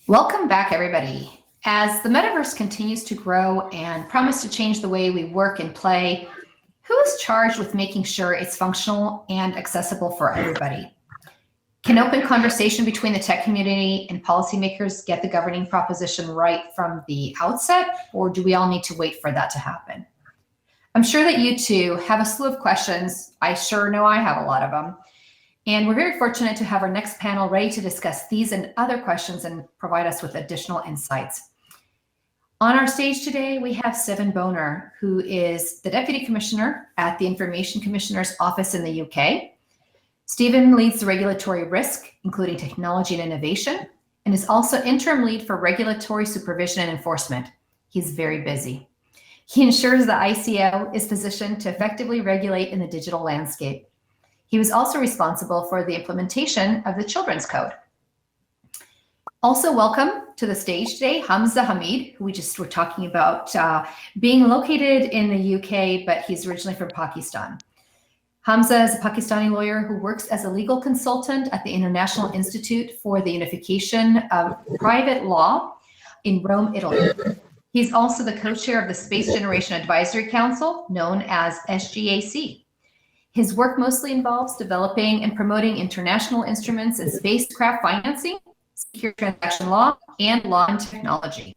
Welcome back, everybody. As the metaverse continues to grow and promise to change the way we work and play, who is charged with making sure it's functional and accessible for everybody? Can open conversation between the tech community and policymakers get the governing proposition right from the outset, or do we all need to wait for that to happen? I'm sure that you too have a slew of questions. I sure know I have a lot of them. And we're very fortunate to have our next panel ready to discuss these and other questions and provide us with additional insights. On our stage today, we have Stephen Boner, who is the Deputy Commissioner at the Information Commissioner's Office in the UK. Stephen leads the regulatory risk, including technology and innovation, and is also interim lead for regulatory supervision and enforcement. He's very busy. He ensures the ICO is positioned to effectively regulate in the digital landscape. He was also responsible for the implementation of the Children's Code. Also welcome to the stage today, Hamza Hamid, who we just were talking about being located in the UK, but he's originally from Pakistan. Hamza is a Pakistani lawyer who works as a legal consultant at the International Institute for the Unification of Private Law in Rome, Italy. He's also the co-chair of the Space Generation Advisory Council, known as SGAC. His work mostly involves developing and promoting international instruments in spacecraft financing, secure transaction law, and law and technology.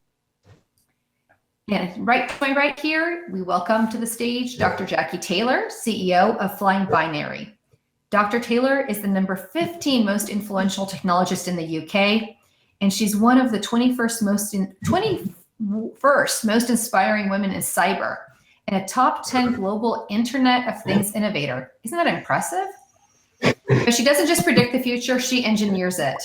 And right here, we welcome to the stage Dr. Jackie Taylor, CEO of Flying Binary. Dr. Taylor is the number 15 most influential technologist in the UK, and she's one of the 21st most inspiring women in cyber, and a top 10 global Internet of Things innovator. Isn't that impressive? But she doesn't just predict the future, she engineers it.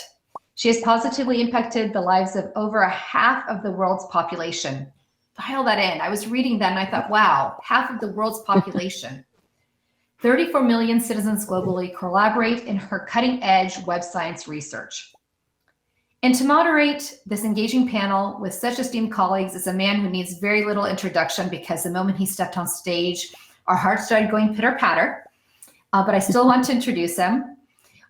She has positively impacted the lives of over half of the world's population. Dial that in. I was reading that and I thought, wow, half of the world's population. 34 million citizens globally collaborate in her cutting-edge web science research. And to moderate this engaging panel with such esteemed colleagues is a man who needs very little introduction, because the moment he stepped on stage, our hearts started going pitter-patter, but I still want to introduce him.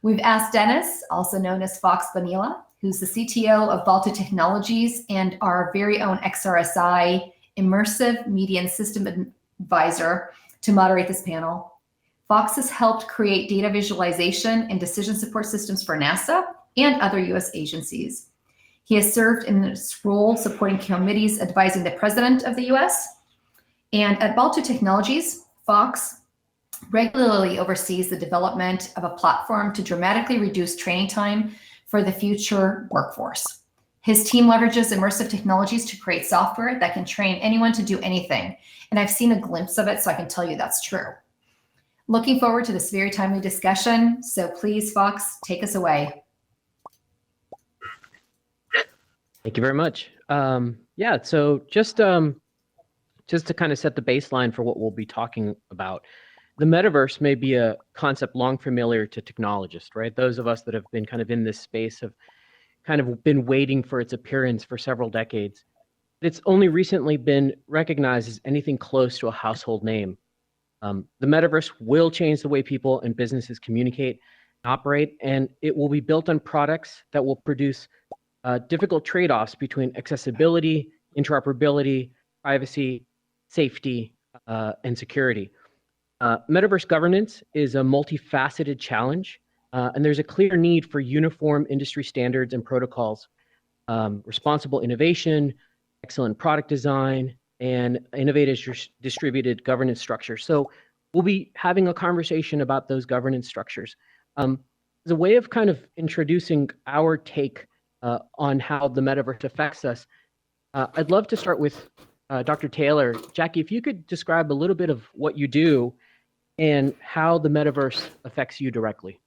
We've asked Dennis, also known as Fox Bonilla, who's the CTO of Balto Technologies and our very own XRSI Immersive Media and System Advisor, to moderate this panel. Fox has helped create data visualization and decision support systems for NASA and other US agencies. He has served in this role supporting committees advising the President of the US. And at Balto Technologies, Fox regularly oversees the development of a platform to dramatically reduce training time for the future workforce. His team leverages immersive technologies to create software that can train anyone to do anything. And I've seen a glimpse of it, so I can tell you that's true. Looking forward to this very timely discussion. So please, Fox, take us away. Thank you very much. Yeah, so just to kind of set the baseline for what we'll be talking about, the metaverse may be a concept long familiar to technologists, right? Those of us that have been kind of in this space have kind of been waiting for its appearance for several decades. It's only recently been recognized as anything close to a household name. The metaverse will change the way people and businesses communicate and operate, and it will be built on products that will produce difficult trade-offs between accessibility, interoperability, privacy, safety, and security. Metaverse governance is a multifaceted challenge, and there's a clear need for uniform industry standards and protocols, responsible innovation, excellent product design, and innovative distributed governance structures. So we'll be having a conversation about those governance structures. As a way of kind of introducing our take on how the metaverse affects us, I'd love to start with Dr. Taylor. Jackie, if you could describe a little bit of what you do and how the metaverse affects you directly.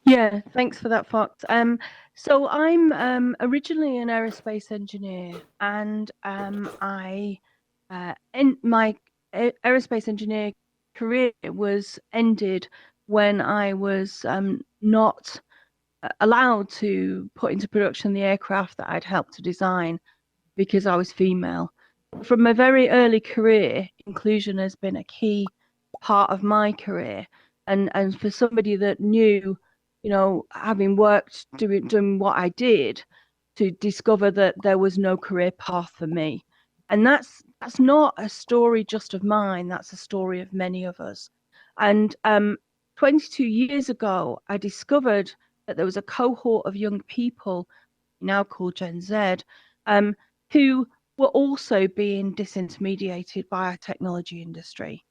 Yeah, thanks for that, Fox. So I'm originally an aerospace engineer, and in my aerospace engineer career was ended when I was not allowed to put into production the aircraft that I'd helped to design because I was female. From a very early career, inclusion has been a key part of my career. And for somebody that knew having worked doing what I did, to discover that there was no career path for me. And that's not a story just of mine, that's a story of many of us. And 22 years ago, I discovered that there was a cohort of young people, now called Gen Z, who were also being disintermediated by our technology industry.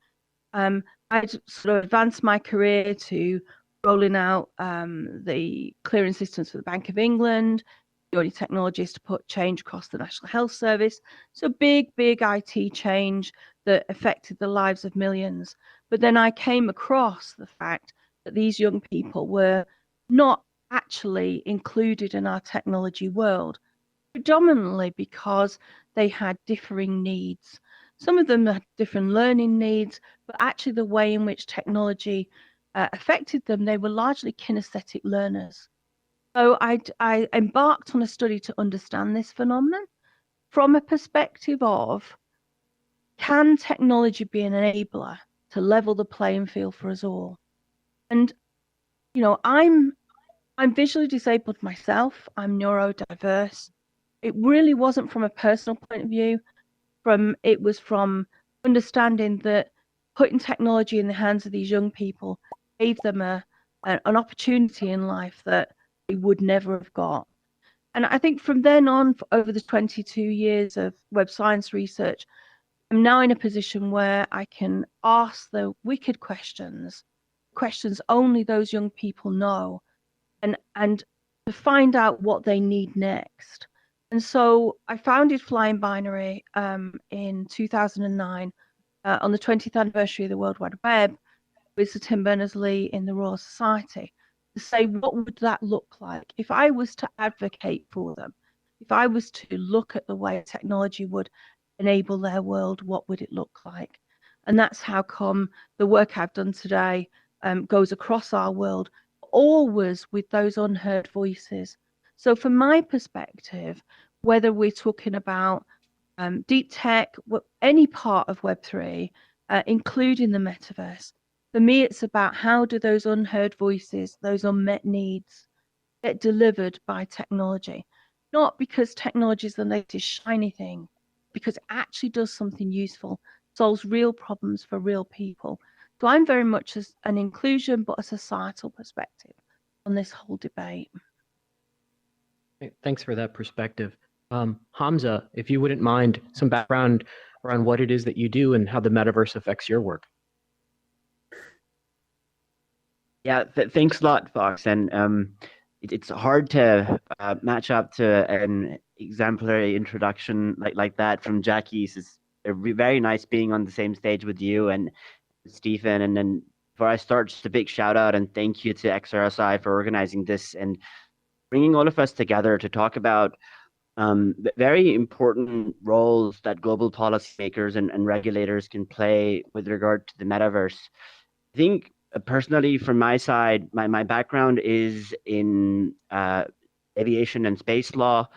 I'd sort of advanced my career to rolling out the clearing systems for the Bank of England, the only technologist to put change across the National Health Service. So big IT change that affected the lives of millions. But then I came across the fact that these young people were not actually included in our technology world, predominantly because they had differing needs. Some of them had different learning needs, but actually the way in which technology affected them, they were largely kinesthetic learners. So I embarked on a study to understand this phenomenon from a perspective of, can technology be an enabler to level the playing field for us all? And I'm visually disabled myself. I'm neurodiverse. It really wasn't from a personal point of view. It was from understanding that putting technology in the hands of these young people gave them an opportunity in life that they would never have got. And I think from then on, over the 22 years of web science research, I'm now in a position where I can ask the wicked questions only those young people know, and to find out what they need next. And so I founded Flying Binary in 2009 on the 20th anniversary of the World Wide Web with Sir Tim Berners-Lee in the Royal Society, to say, what would that look like if I was to advocate for them? If I was to look at the way technology would enable their world, what would it look like? And that's how come the work I've done today goes across our world, always with those unheard voices. So from my perspective, whether we're talking about deep tech, any part of Web3, including the metaverse, for me, it's about how do those unheard voices, those unmet needs, get delivered by technology? Not because technology is the latest shiny thing, because it actually does something useful, solves real problems for real people. So I'm very much as an inclusion, but a societal perspective on this whole debate. Thanks for that perspective. Hamza, if you wouldn't mind some background around what it is that you do and how the metaverse affects your work. Yeah, thanks a lot, Fox. And it's hard to match up to an exemplary introduction like that from Jackie's. It's very nice being on the same stage with you and Stephen. And then before I start, just a big shout out and thank you to XRSI for organizing this and bringing all of us together to talk about very important roles that global policymakers and regulators can play with regard to the metaverse. I think personally, from my side, my background is in aviation and space law.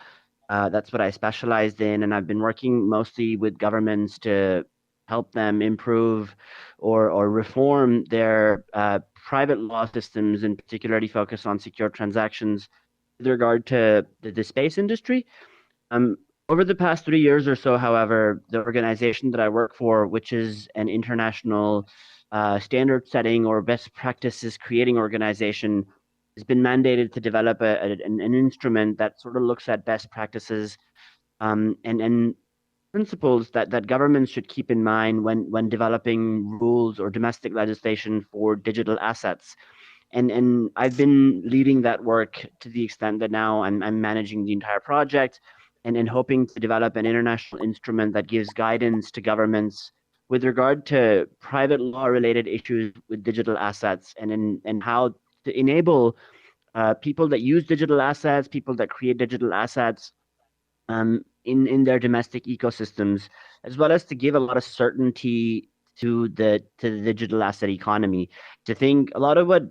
That's what I specialized in, and I've been working mostly with governments to help them improve or reform their private law systems, and particularly focus on secure transactions with regard to the space industry. Over the past 3 years or so, however, the organization that I work for, which is an international standard setting or best practices creating organization, has been mandated to develop an instrument that sort of looks at best practices and principles that governments should keep in mind when developing rules or domestic legislation for digital assets. And I've been leading that work to the extent that now I'm managing the entire project and hoping to develop an international instrument that gives guidance to governments with regard to private law related issues with digital assets and how to enable people that use digital assets, people that create digital assets in their domestic ecosystems, as well as to give a lot of certainty to the digital asset economy. To think a lot of what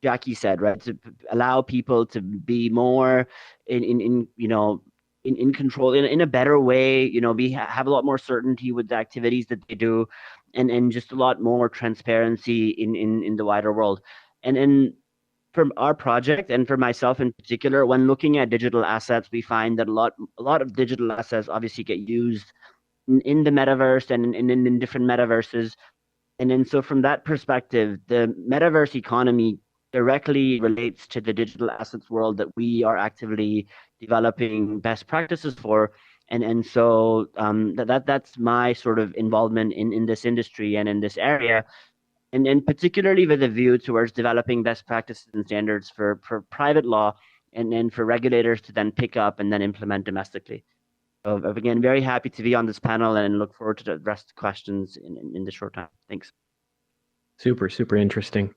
Jackie said, right? To allow people to be more in control in a better way, have a lot more certainty with the activities that they do, and just a lot more transparency in the wider world. And for our project and for myself in particular, when looking at digital assets, we find that a lot of digital assets obviously get used in the metaverse and in different metaverses. And then so from that perspective, the metaverse economy directly relates to the digital assets world that we are actively developing best practices for. And so that's my sort of involvement in this industry and in this area. And particularly with a view towards developing best practices and standards for private law and then for regulators to then pick up and then implement domestically. So again, very happy to be on this panel and look forward to the rest of the questions in the short time. Thanks. Super, super interesting.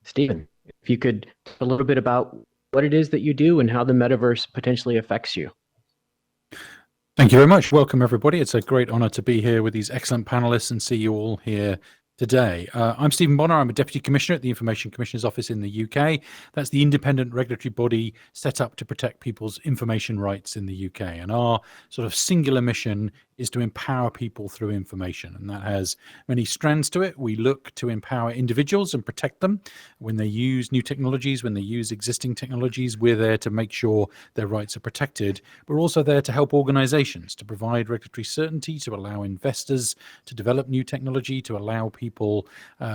Stephen, if you could talk a little bit about what it is that you do and how the metaverse potentially affects you. Thank you very much. Welcome, everybody. It's a great honor to be here with these excellent panelists and see you all here today. I'm Stephen Bonner. I'm a Deputy Commissioner at the Information Commissioner's Office in the UK. That's the independent regulatory body set up to protect people's information rights in the UK. And our sort of singular mission is to empower people through information. And that has many strands to it. We look to empower individuals and protect them when they use new technologies, when they use existing technologies. We're there to make sure their rights are protected. We're also there to help organizations to provide regulatory certainty, to allow investors to develop new technology, to allow people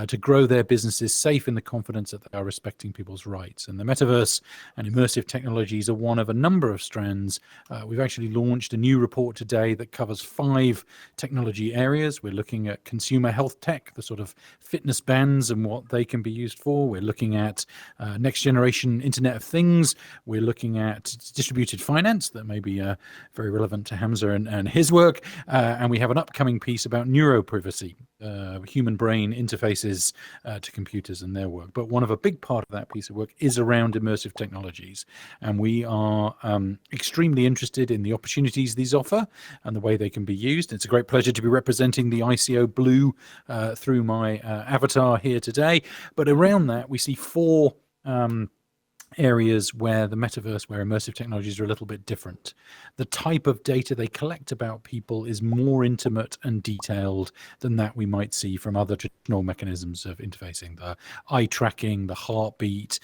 to grow their businesses safe in the confidence that they are respecting people's rights. And the metaverse and immersive technologies are one of a number of strands. We've actually launched a new report today that covers 5 technology areas. We're looking at consumer health tech, the sort of fitness bands and what they can be used for. We're looking at next generation Internet of Things. We're looking at distributed finance that may be very relevant to Hamza and his work. And we have an upcoming piece about neuroprivacy, human brain interfaces to computers and their work. But one of a big part of that piece of work is around immersive technologies. And we are extremely interested in the opportunities these offer and the way they can be used. It's a great pleasure to be representing the ICO Blue through my avatar here today. But around that, we see 4 areas where the metaverse, where immersive technologies are a little bit different. The type of data they collect about people is more intimate and detailed than that we might see from other traditional mechanisms of interfacing. The eye tracking, the heartbeat,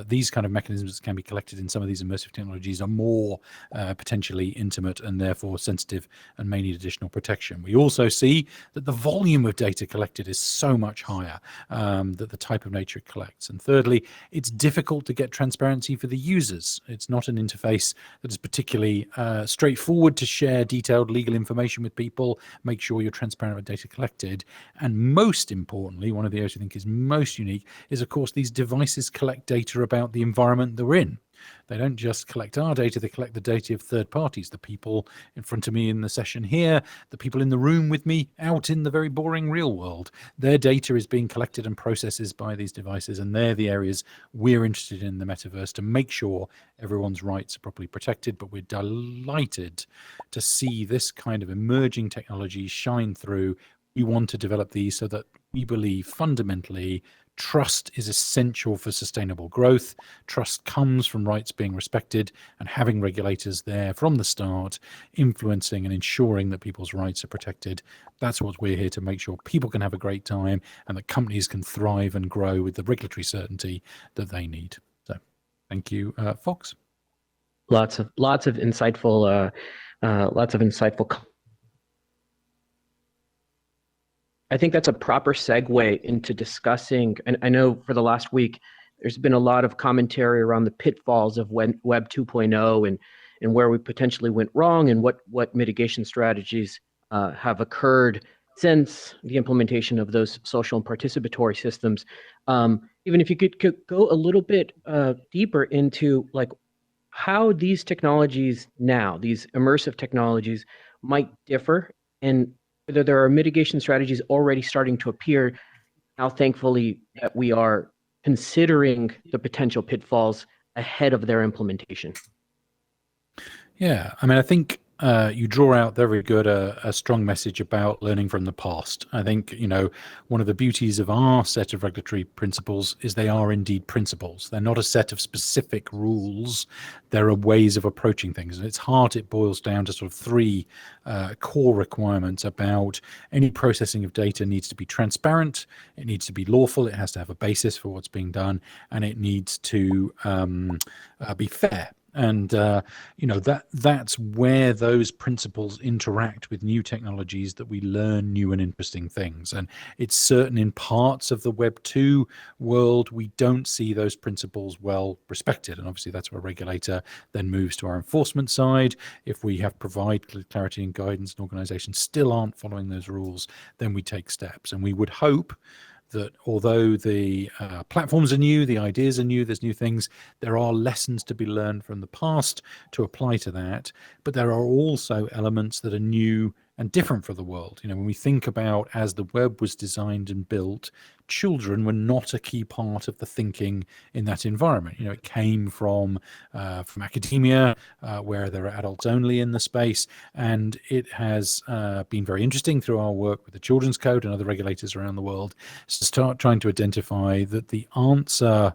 these kind of mechanisms that can be collected in some of these immersive technologies are more potentially intimate and therefore sensitive and may need additional protection. We also see that the volume of data collected is so much higher that the type of nature it collects. And thirdly, it's difficult to get transparency for the users. It's not an interface that is particularly straightforward to share detailed legal information with people, make sure you're transparent with data collected. And most importantly, one of the areas I think is most unique is, of course, these devices collect data about the environment that we're in. They don't just collect our data, they collect the data of third parties, the people in front of me in the session here, the people in the room with me out in the very boring real world. Their data is being collected and processed by these devices, and they're the areas we're interested in the metaverse to make sure everyone's rights are properly protected. But we're delighted to see this kind of emerging technology shine through. We want to develop these so that we believe fundamentally trust is essential for sustainable growth. Trust comes from rights being respected and having regulators there from the start, influencing and ensuring that people's rights are protected. That's what we're here to make sure people can have a great time and that companies can thrive and grow with the regulatory certainty that they need. So thank you, Fox. Lots of insightful I think that's a proper segue into discussing, and I know for the last week, there's been a lot of commentary around the pitfalls of Web 2.0 and where we potentially went wrong and what mitigation strategies have occurred since the implementation of those social and participatory systems. Even if you could go a little bit deeper into like how these technologies now, these immersive technologies might differ and whether there are mitigation strategies already starting to appear now, thankfully, that we are considering the potential pitfalls ahead of their implementation. Yeah, I mean, I think you draw out very good a strong message about learning from the past. I think, one of the beauties of our set of regulatory principles is they are indeed principles. They're not a set of specific rules. There are ways of approaching things. And at its heart, it boils down to sort of three core requirements about any processing of data needs to be transparent, it needs to be lawful, it has to have a basis for what's being done, and it needs to be fair. And that's where those principles interact with new technologies, that we learn new and interesting things. And it's certain in parts of the Web 2 world we don't see those principles well respected, and obviously that's where a regulator then moves to our enforcement side. If we have provide clarity and guidance and organizations still aren't following those rules, then we take steps. And we would hope that although the platforms are new, the ideas are new, there's new things, there are lessons to be learned from the past to apply to that. But there are also elements that are new and different for the world. When we think about as the web was designed and built, children were not a key part of the thinking in that environment. It came from academia, where there are adults only in the space, and it has been very interesting through our work with the Children's Code and other regulators around the world to start trying to identify that the answer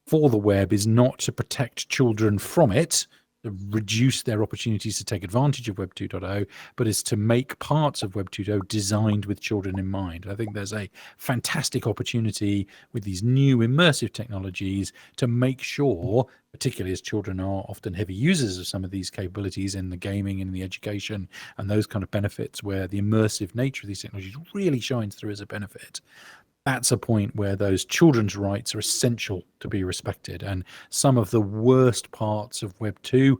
for the web is not to protect children from it, to reduce their opportunities to take advantage of Web 2.0, but is to make parts of Web 2.0 designed with children in mind. I think there's a fantastic opportunity with these new immersive technologies to make sure, particularly as children are often heavy users of some of these capabilities in the gaming and in the education and those kind of benefits, where the immersive nature of these technologies really shines through as a benefit. That's a point where those children's rights are essential to be respected. And some of the worst parts of Web 2,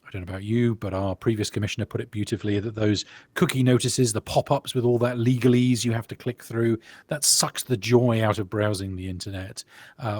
I don't know about you, but our previous commissioner put it beautifully, that those cookie notices, the pop-ups with all that legalese you have to click through, that sucks the joy out of browsing the internet.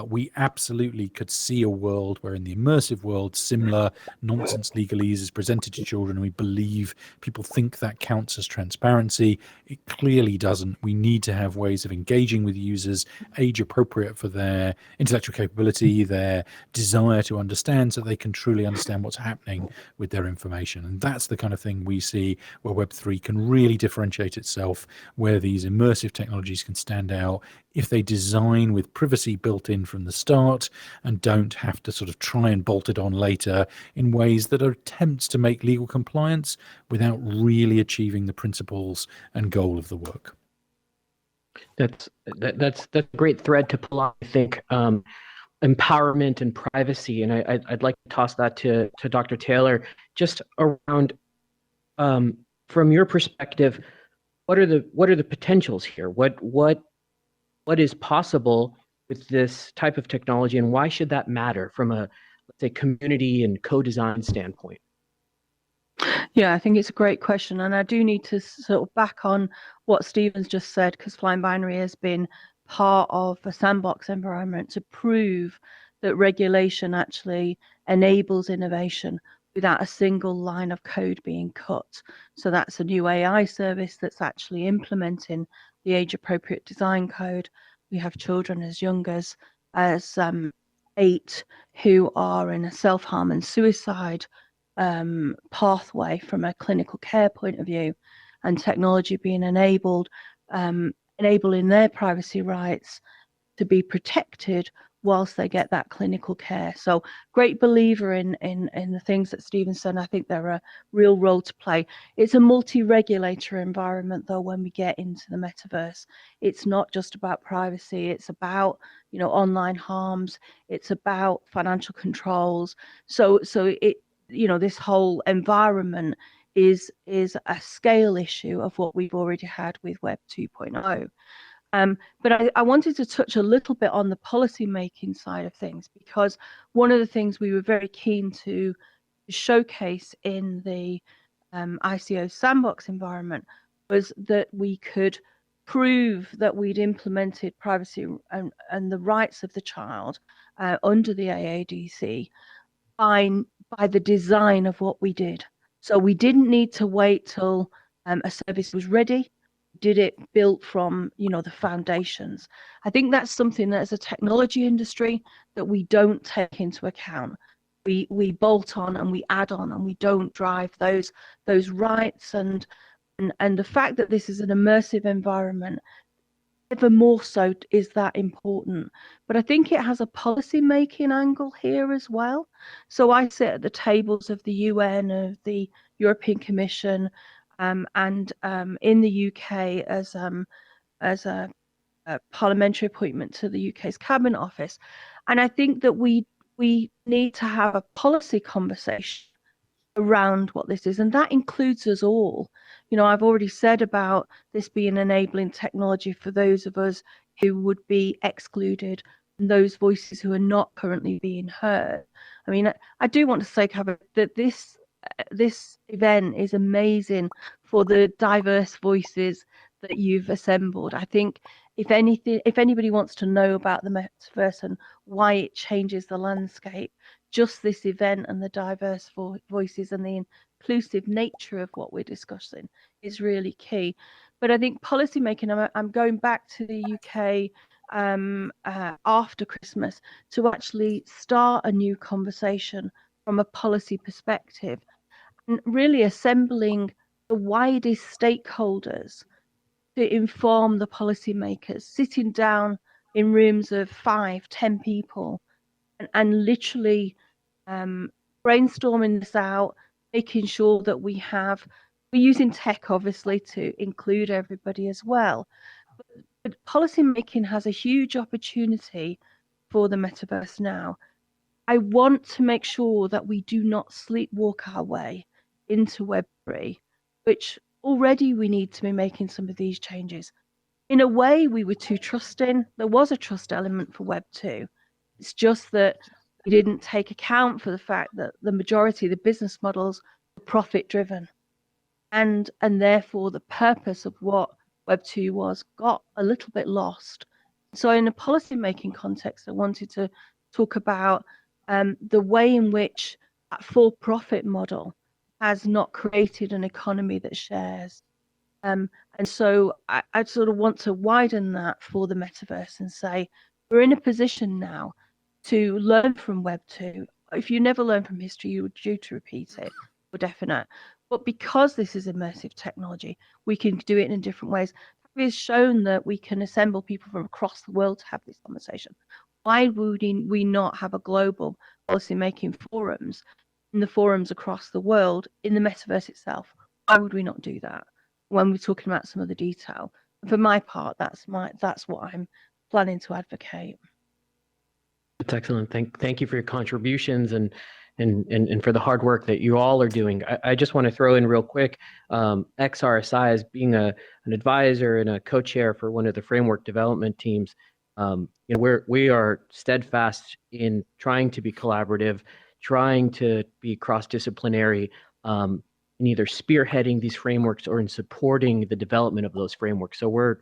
We absolutely could see a world where in the immersive world, similar nonsense legalese is presented to children. We believe people think that counts as transparency. It clearly doesn't. We need to have ways of engaging with users, age appropriate for their intellectual capability, their desire to understand, so they can truly understand what's happening with their information. And that's the kind of thing we see where Web3 can really differentiate itself, where these immersive technologies can stand out if they design with privacy built in from the start and don't have to sort of try and bolt it on later in ways that are attempts to make legal compliance without really achieving the principles and goal of the work. That's a great thread to pull on, I think. Empowerment and privacy, and I'd like to toss that to Dr. Taylor, just around from your perspective, what are the potentials here? What is possible with this type of technology, and why should that matter from a, let's say, community and co-design standpoint? Yeah, I think it's a great question, and I do need to sort of back on what Stephen's just said, because Flying Binary has been part of a sandbox environment to prove that regulation actually enables innovation without a single line of code being cut. So that's a new AI service that's actually implementing the age-appropriate design code. We have children as young as 8 who are in a self-harm and suicide pathway from a clinical care point of view, and technology being enabled, enabling their privacy rights to be protected whilst they get that clinical care. So great believer in the things that Stephen said. I think they're a real role to play. It's a multi-regulator environment though when we get into the metaverse. It's not just about privacy, it's about online harms, it's about financial controls. So it this whole environment is a scale issue of what we've already had with Web 2.0. But I wanted to touch a little bit on the policy making side of things, because one of the things we were very keen to showcase in the ICO sandbox environment was that we could prove that we'd implemented privacy and the rights of the child under the AADC by the design of what we did. So we didn't need to wait till a service was ready. Did it built from the foundations. I think that's something that as a technology industry that we don't take into account. we bolt on and we add on, and we don't drive those rights, and the fact that this is an immersive environment, ever more so is that important. But I think it has a policy making angle here as well. So I sit at the tables of the UN, of the European Commission, and in the UK as a parliamentary appointment to the UK's Cabinet Office. And I think that we need to have a policy conversation around what this is, and that includes us all. You know, I've already said about this being enabling technology for those of us who would be excluded, and those voices who are not currently being heard. I mean, I do want to say, Kevin, that this event is amazing for the diverse voices that you've assembled. I think if anybody wants to know about the metaverse and why it changes the landscape, just this event and the diverse voices and the inclusive nature of what we're discussing is really key. But I think policy making, I'm going back to the UK after Christmas to actually start a new conversation from a policy perspective, and really assembling the widest stakeholders to inform the policymakers, sitting down in rooms of 5-10 people and literally brainstorming this out, making sure that we're using tech obviously to include everybody as well. But policymaking has a huge opportunity for the metaverse now. I want to make sure that we do not sleepwalk our way into Web3, which already we need to be making some of these changes. In a way, we were too trusting. There was a trust element for Web2. It's just that we didn't take account for the fact that the majority of the business models were profit driven. And therefore the purpose of what Web2 was got a little bit lost. So in a policy making context, I wanted to talk about the way in which that for-profit model has not created an economy that shares. And so I sort of want to widen that for the metaverse and say, we're in a position now to learn from Web2. If you never learn from history, you're due to repeat it, for definite. But because this is immersive technology, we can do it in different ways. It has shown that we can assemble people from across the world to have this conversation. Why would we not have a global policy-making forums in the forums across the world in the metaverse itself? Why would we not do that when we're talking about some of the detail? For my part, that's what I'm planning to advocate. That's excellent. Thank you for your contributions and for the hard work that you all are doing. I just want to throw in real quick, XRSI as being an advisor and a co-chair for one of the framework development teams. We are steadfast in trying to be collaborative, trying to be cross-disciplinary, in either spearheading these frameworks or in supporting the development of those frameworks. So we're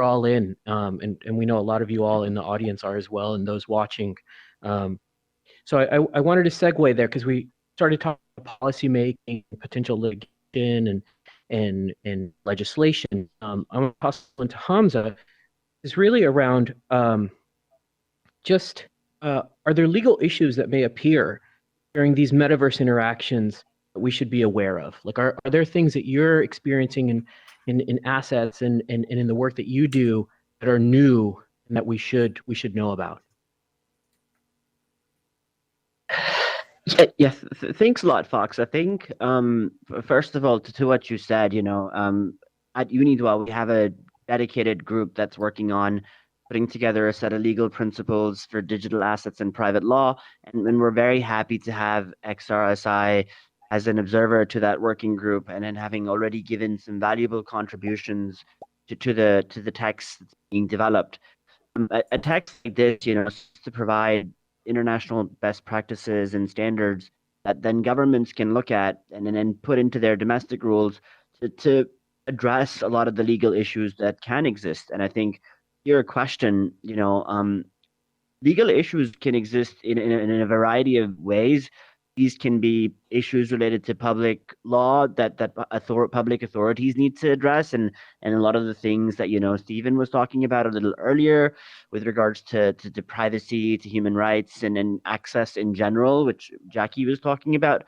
all in, and we know a lot of you all in the audience are as well, and those watching. So I wanted to segue there because we started talking about policy making, potential litigation, and legislation. I'm going to toss into Hamza. Is really around are there legal issues that may appear during these metaverse interactions that we should be aware of? Like, are there things that you're experiencing in assets and in the work that you do that are new and that we should know about? Yes, thanks a lot, Fox. I think first of all, to what you said, at Unidwell we have a dedicated group that's working on putting together a set of legal principles for digital assets and private law, and we're very happy to have XRSI as an observer to that working group, and then having already given some valuable contributions to the text that's being developed. A text like this, to provide international best practices and standards that then governments can look at and then put into their domestic rules to address a lot of the legal issues that can exist. And I think your question, legal issues can exist in a variety of ways. these can be issues related to public law that public authorities need to address, and a lot of the things that Stephen was talking about a little earlier with regards to privacy, to human rights, and access in general, which Jackie was talking about.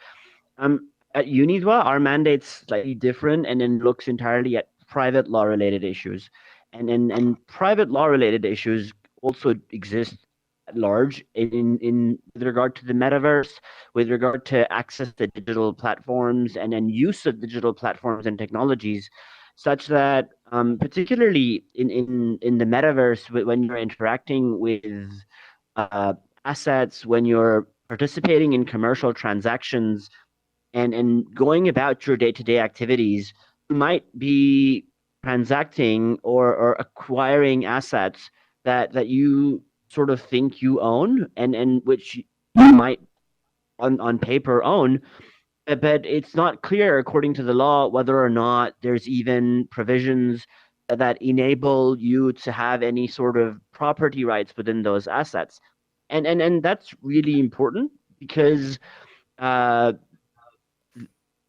At Unidwa, our mandate's slightly different, and then looks entirely at private law related issues, and private law related issues also exist at large in with regard to the metaverse, with regard to access to digital platforms and use of digital platforms and technologies, such that particularly in the metaverse, when you're interacting with assets, when you're participating in commercial transactions, and going about your day-to-day activities, you might be transacting or acquiring assets that you sort of think you own, and which you might on paper own, but it's not clear according to the law whether or not there's even provisions that enable you to have any sort of property rights within those assets. And that's really important because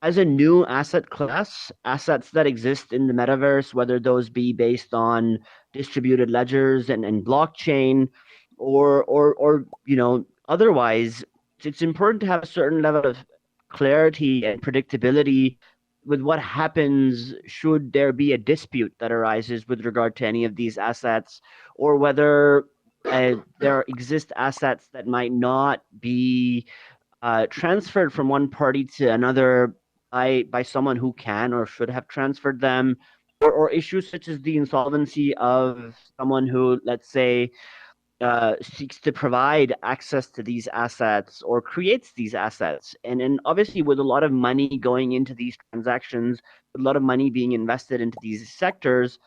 as a new asset class, assets that exist in the metaverse, whether those be based on distributed ledgers and blockchain, or otherwise, it's important to have a certain level of clarity and predictability with what happens should there be a dispute that arises with regard to any of these assets, or whether there exist assets that might not be transferred from one party to another by someone who can or should have transferred them, or issues such as the insolvency of someone who, let's say, seeks to provide access to these assets or creates these assets. And obviously, with a lot of money going into these transactions, with a lot of money being invested into these sectors,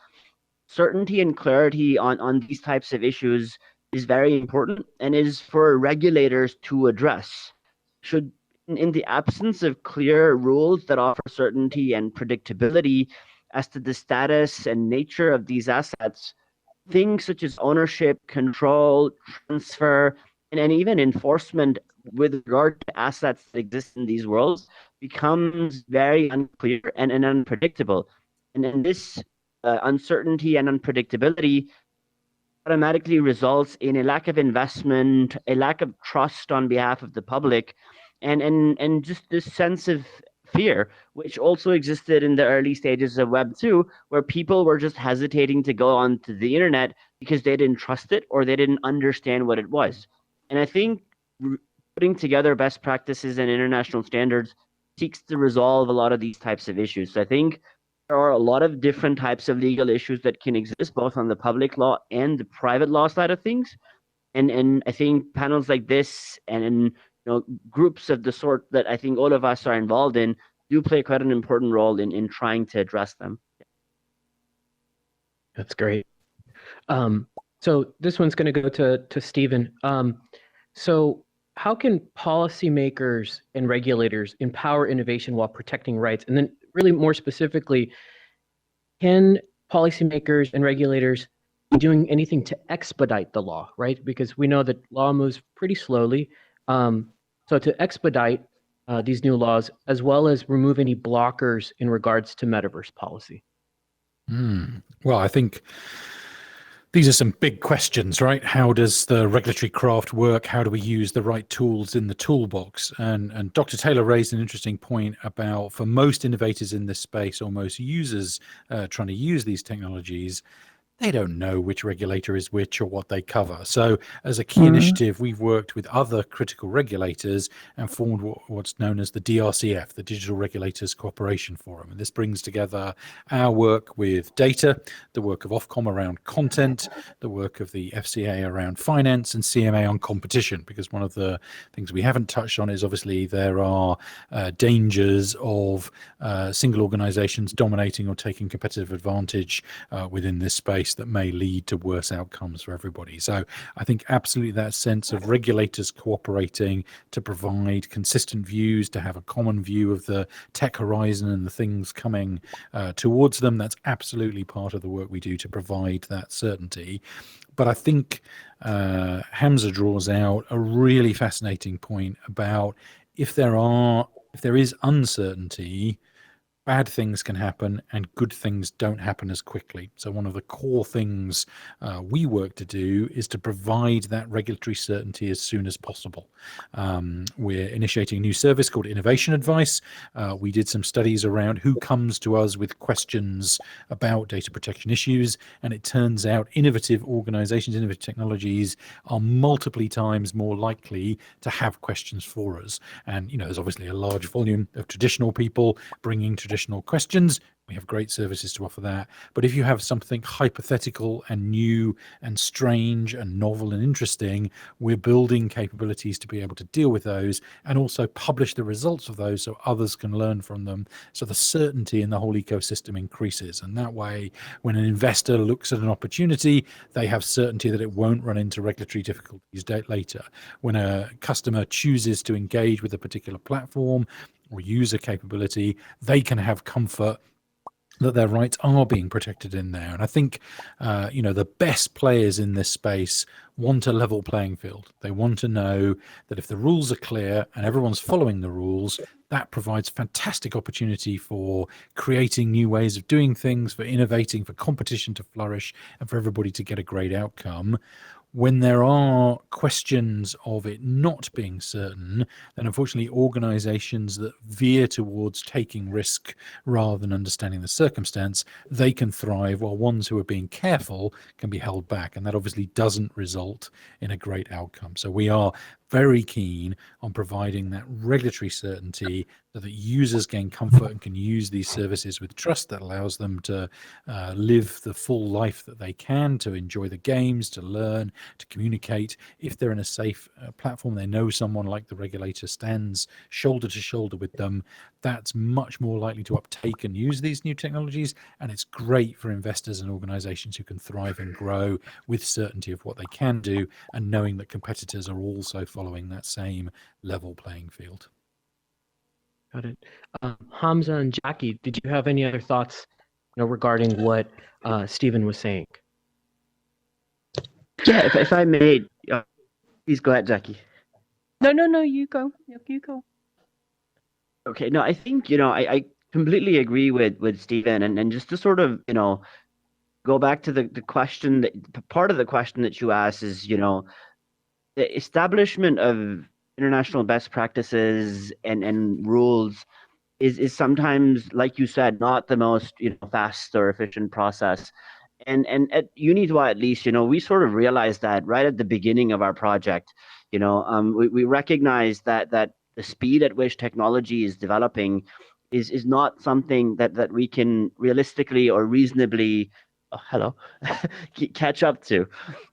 certainty and clarity on these types of issues is very important and is for regulators to address. Should, in the absence of clear rules that offer certainty and predictability as to the status and nature of these assets, things such as ownership, control, transfer, and even enforcement with regard to assets that exist in these worlds becomes very unclear and unpredictable. And this uncertainty and unpredictability automatically results in a lack of investment, a lack of trust on behalf of the public, and just this sense of fear, which also existed in the early stages of Web 2, where people were just hesitating to go onto the internet because they didn't trust it or they didn't understand what it was. And I think putting together best practices and international standards seeks to resolve a lot of these types of issues. So I think there are a lot of different types of legal issues that can exist both on the public law and the private law side of things. And I think panels like this and groups of the sort that I think all of us are involved in do play quite an important role in trying to address them. That's great. So this one's going to go to Stephen. So how can policymakers and regulators empower innovation while protecting rights? And then really more specifically, can policymakers and regulators be doing anything to expedite the law, right? Because we know that law moves pretty slowly. So to expedite these new laws, as well as remove any blockers in regards to metaverse policy. Well, I think these are some big questions, right? How does the regulatory craft work? How do we use the right tools in the toolbox? And Dr. Taylor raised an interesting point about, for most innovators in this space, or most users trying to use these technologies, they don't know which regulator is which or what they cover. So as a key initiative, we've worked with other critical regulators and formed what's known as the DRCF, the Digital Regulators Cooperation Forum. And this brings together our work with data, the work of Ofcom around content, the work of the FCA around finance, and CMA on competition, because one of the things we haven't touched on is obviously there are dangers of single organizations dominating or taking competitive advantage within this space that may lead to worse outcomes for everybody. So I think absolutely that sense of regulators cooperating to provide consistent views, to have a common view of the tech horizon and the things coming towards them, that's absolutely part of the work we do to provide that certainty. But I think Hamza draws out a really fascinating point about if there is uncertainty, bad things can happen and good things don't happen as quickly. So one of the core things we work to do is to provide that regulatory certainty as soon as possible. We're initiating a new service called Innovation Advice. We did some studies around who comes to us with questions about data protection issues, and it turns out innovative organizations, innovative technologies are multiple times more likely to have questions for us. And, there's obviously a large volume of traditional people bringing traditional questions. We have great services to offer that. But if you have something hypothetical and new and strange and novel and interesting, we're building capabilities to be able to deal with those and also publish the results of those so others can learn from them. So the certainty in the whole ecosystem increases. And that way, when an investor looks at an opportunity, they have certainty that it won't run into regulatory difficulties later. When a customer chooses to engage with a particular platform or use a capability, they can have comfort that their rights are being protected in there. And I think, the best players in this space want a level playing field. They want to know that if the rules are clear and everyone's following the rules, that provides fantastic opportunity for creating new ways of doing things, for innovating, for competition to flourish, and for everybody to get a great outcome. When there are questions of it not being certain, then unfortunately organizations that veer towards taking risk rather than understanding the circumstance, they can thrive, while ones who are being careful can be held back. And that obviously doesn't result in a great outcome. So we are very keen on providing that regulatory certainty so that users gain comfort and can use these services with trust that allows them to live the full life that they can, to enjoy the games, to learn, to communicate. If they're in a safe platform, they know someone like the regulator stands shoulder to shoulder with them, that's much more likely to uptake and use these new technologies. And it's great for investors and organizations who can thrive and grow with certainty of what they can do and knowing that competitors are also following that same level playing field. Got it. Hamza and Jackie, did you have any other thoughts regarding what Stephen was saying? Yeah, if I may, please go ahead, Jackie. No, you go. You go. Okay, no, I think, I completely agree with Stephen, and just to sort of, go back to the question, that part of the question that you asked is, the establishment of international best practices and rules is sometimes, like you said, not the most, fast or efficient process. And at Unitwa, at least, we sort of realized that right at the beginning of our project. We recognize that the speed at which technology is developing is not something that we can realistically or reasonably catch up to.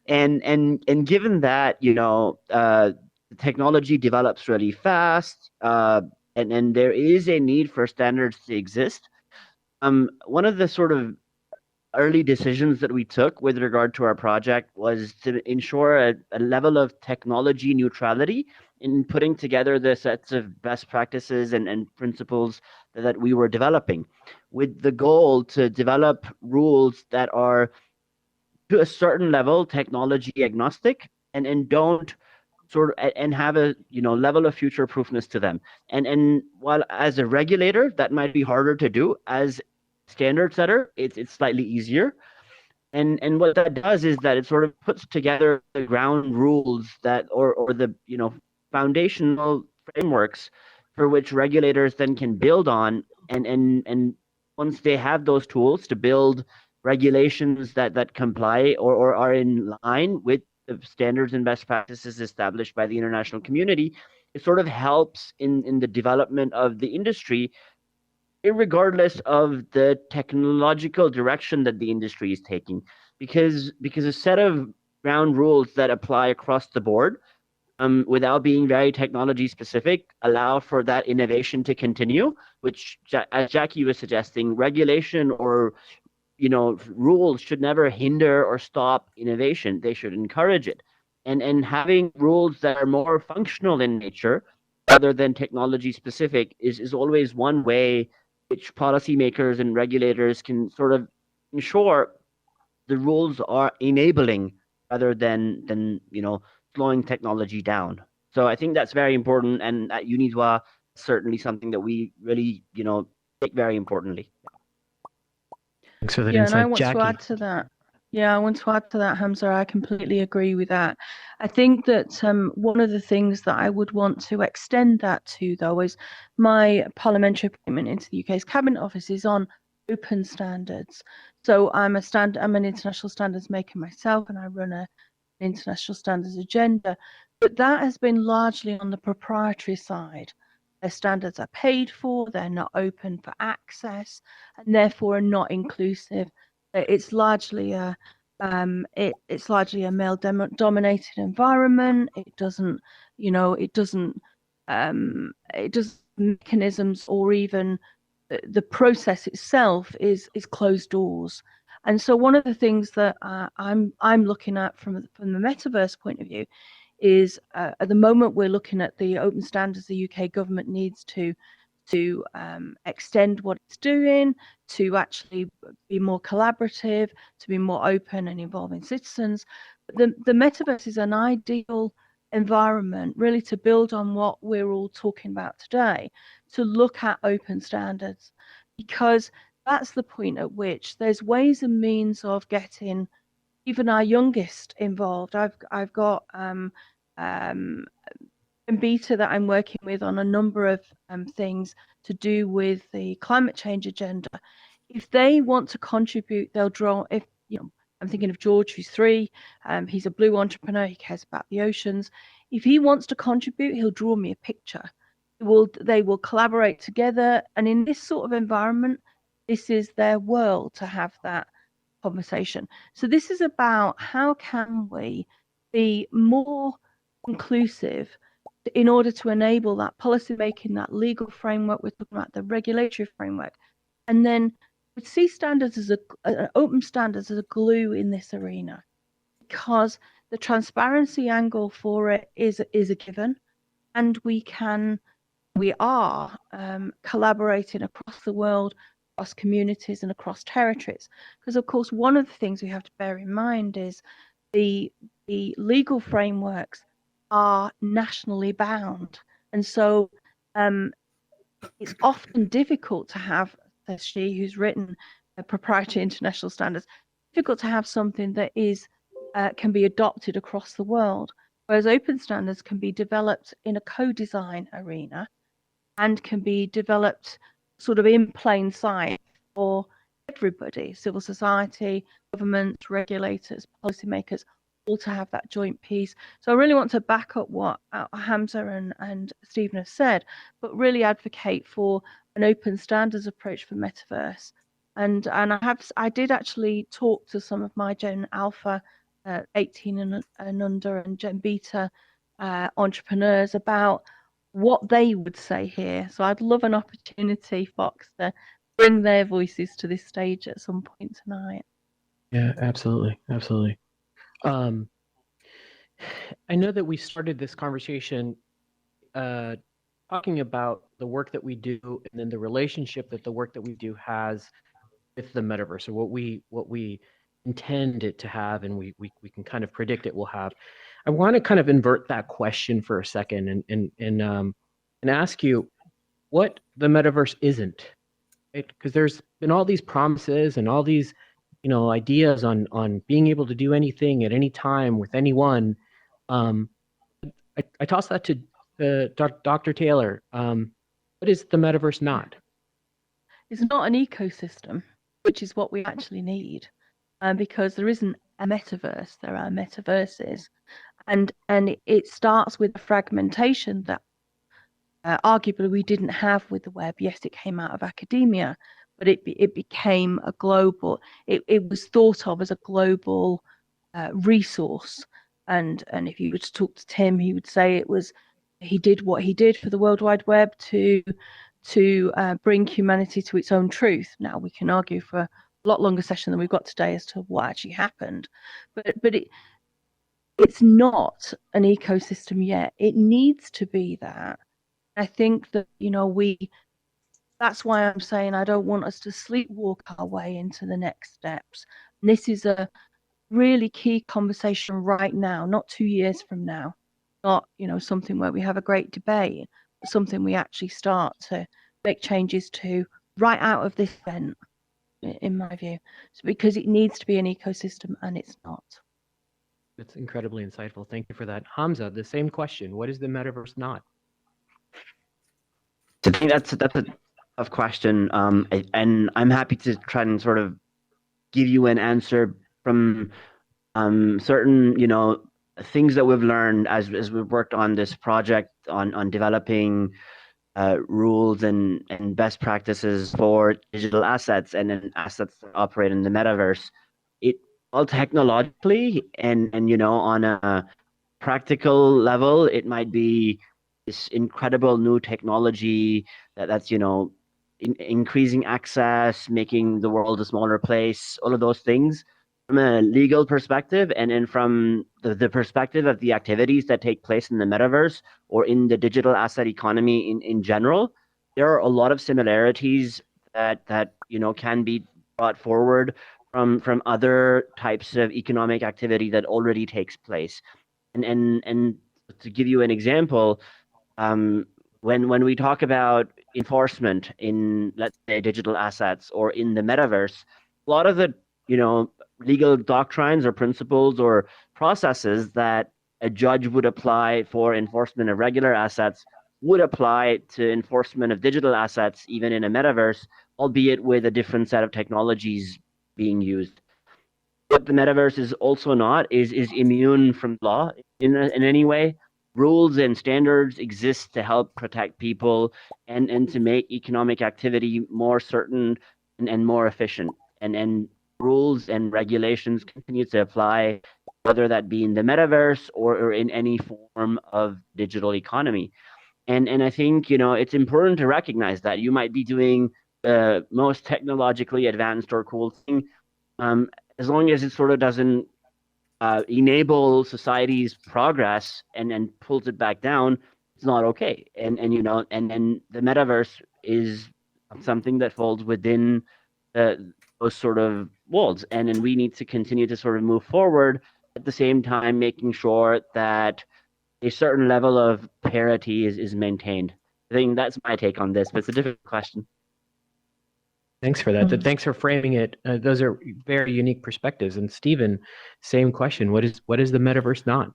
And given that, technology develops really fast, and there is a need for standards to exist. One of the sort of early decisions that we took with regard to our project was to ensure a level of technology neutrality in putting together the sets of best practices and principles that we were developing, with the goal to develop rules that are to a certain level technology agnostic and don't sort of and have a level of future proofness to them. And while as a regulator that might be harder to do, as standard setter it's slightly easier. And what that does is that it sort of puts together the ground rules that or the foundational frameworks for which regulators then can build on, and once they have those tools to build regulations that comply or are in line with the standards and best practices established by the international community, it sort of helps in the development of the industry, regardless of the technological direction that the industry is taking, because a set of ground rules that apply across the board, without being very technology specific, allow for that innovation to continue, which, as Jackie was suggesting, regulation or rules should never hinder or stop innovation. They should encourage it. And having rules that are more functional in nature rather than technology specific is always one way which policymakers and regulators can sort of ensure the rules are enabling rather than slowing technology down. So I think that's very important, and at Unidwa, certainly something that we really, take very importantly. Thanks for that Yeah, and I insight, want Jackie. to add to that. Yeah, I want to add to that, Hamza. I completely agree with that. I think that one of the things that I would want to extend that to, though, is my parliamentary appointment into the UK's Cabinet Office is on open standards. So I'm an international standards maker myself, and I run an international standards agenda. But that has been largely on the proprietary side. Their standards are paid for, they're not open for access, and therefore are not inclusive. It's largely a male-dominated environment. It doesn't mechanisms, or even the process itself is closed doors. And so one of the things that I'm looking at from the metaverse point of view is at the moment we're looking at the open standards the UK government needs to extend what it's doing, to actually be more collaborative, to be more open and involving citizens. The metaverse is an ideal environment really to build on what we're all talking about today, to look at open standards, because that's the point at which there's ways and means of getting even our youngest involved. I've got beta that I'm working with on a number of things to do with the climate change agenda. If they want to contribute, they'll draw. If I'm thinking of George, who's 3. He's a blue entrepreneur. He cares about the oceans. If he wants to contribute, he'll draw me a picture. They will collaborate together, and in this sort of environment, this is their world to have that conversation. So this is about how can we be more inclusive in order to enable that policy making, that legal framework. We're talking about the regulatory framework, and then we see standards as open standards as a glue in this arena, because the transparency angle for it is a given, and we are collaborating across the world, across communities and across territories. Because of course, one of the things we have to bear in mind is the legal frameworks are nationally bound, and so it's often difficult to have, says she who's written proprietary international standards, difficult to have something that is can be adopted across the world, whereas open standards can be developed in a co-design arena and can be developed sort of in plain sight for everybody, civil society, governments, regulators, policymakers, all to have that joint piece. So I really want to back up what Hamza and Stephen have said, but really advocate for an open standards approach for metaverse. And I did actually talk to some of my Gen Alpha 18 and under and Gen Beta entrepreneurs about what they would say here. So I'd love an opportunity, Fox, to bring their voices to this stage at some point tonight. Yeah, absolutely. I know that we started this conversation talking about the work that we do, and then the relationship that the work that we do has with the metaverse, or what we intend it to have, and we can kind of predict it will have. I want to kind of invert that question for a second and ask you what the metaverse isn't, right? Because there's been all these promises and all these ideas on being able to do anything at any time with anyone. I toss that to Dr. Taylor. What is the metaverse not? It's not an ecosystem, which is what we actually need, because there isn't a metaverse. There are metaverses, and it starts with the fragmentation that arguably we didn't have with the web. Yes, it came out of academia, but it became a global. It was thought of as a global resource. And if you were to talk to Tim, he would say he did what he did for the World Wide Web to bring humanity to its own truth. Now we can argue for a lot longer session than we've got today as to what actually happened, but it's not an ecosystem yet. It needs to be that. I think that that's why I'm saying I don't want us to sleepwalk our way into the next steps. And this is a really key conversation right now, not 2 years from now. not, something where we have a great debate, but something we actually start to make changes to right out of this event, in my view. So because it needs to be an ecosystem and it's not. That's incredibly insightful. Thank you for that. Hamza, the same question. What is the metaverse not? I think that's a tough question, and I'm happy to try and sort of give you an answer from certain, things that we've learned as we've worked on this project on developing rules and best practices for digital assets and assets that operate in the metaverse. It all technologically and on a practical level, it might be this incredible new technology that's increasing access, making the world a smaller place, all of those things. From a legal perspective and from the perspective of the activities that take place in the metaverse or in the digital asset economy in general, there are a lot of similarities that can be brought forward from other types of economic activity that already takes place. And to give you an example, when we talk about enforcement in, let's say, digital assets or in the metaverse, a lot of the legal doctrines or principles or processes that a judge would apply for enforcement of regular assets would apply to enforcement of digital assets, even in a metaverse, albeit with a different set of technologies being used. What the metaverse is also not is immune from law in any way. Rules and standards exist to help protect people and to make economic activity more certain and more efficient. And rules and regulations continue to apply, whether that be in the metaverse or in any form of digital economy. And I think it's important to recognize that you might be doing the most technologically advanced or cool thing, as long as it sort of doesn't enable society's progress and pulls it back down, it's not okay. And then the metaverse is something that falls within those sort of walls, and then we need to continue to sort of move forward at the same time, making sure that a certain level of parity is maintained. I think that's my take on this, but it's a different question. Thanks for that. Thanks for framing it. Those are very unique perspectives. And Stephen, same question. What is the metaverse not?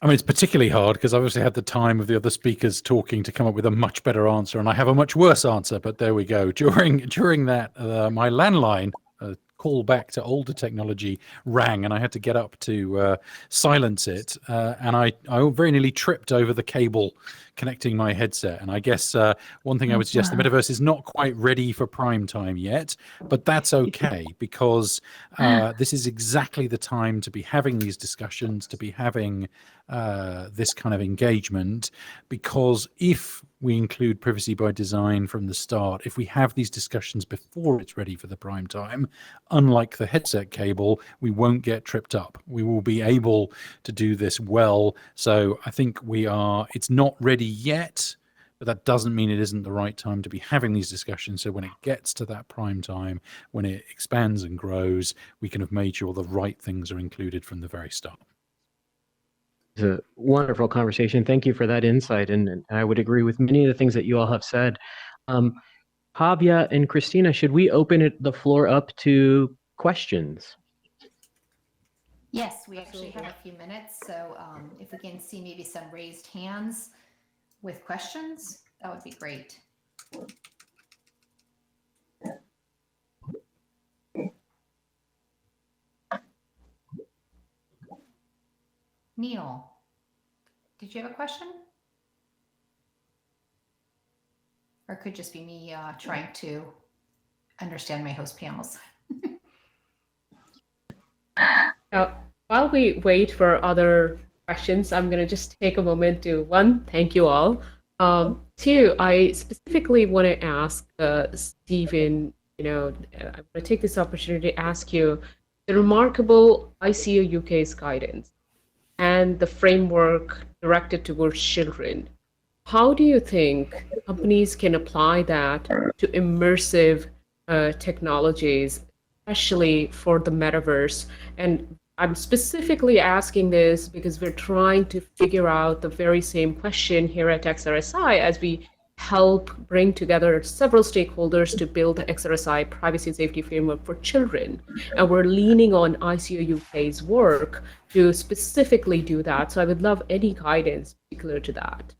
I mean, it's particularly hard because I obviously had the time of the other speakers talking to come up with a much better answer, and I have a much worse answer. But there we go. During that, my landline call back to older technology rang, and I had to get up to silence it, and I very nearly tripped over the cable connecting my headset. And I guess one thing I would suggest, the metaverse is not quite ready for prime time yet, but that's okay, because this is exactly the time to be having these discussions, to be having this kind of engagement, because if we include privacy by design from the start, if we have these discussions before it's ready for the prime time, unlike the headset cable, we won't get tripped up. We will be able to do this well. So I think it's not ready yet, but that doesn't mean it isn't the right time to be having these discussions. So when it gets to that prime time, when it expands and grows, we can have made sure the right things are included from the very start. It's a wonderful conversation. Thank you for that insight. And I would agree with many of the things that you all have said. Javier and Christina, should we open the floor up to questions? Yes, we actually have a few minutes. So if we can see maybe some raised hands with questions, that would be great. Neil, did you have a question? Or it could just be me trying to understand my host panels. While we wait for other questions, I'm going to just take a moment to, one, thank you all. Two, I specifically want to ask Stephen, I'm going to take this opportunity to ask you the remarkable ICO UK's guidance and the framework directed towards children. How do you think companies can apply that to immersive technologies, especially for the metaverse? And I'm specifically asking this because we're trying to figure out the very same question here at XRSI as we help bring together several stakeholders to build the XRSI privacy and safety framework for children. And we're leaning on ICO UK's work to specifically do that. So I would love any guidance particular to that.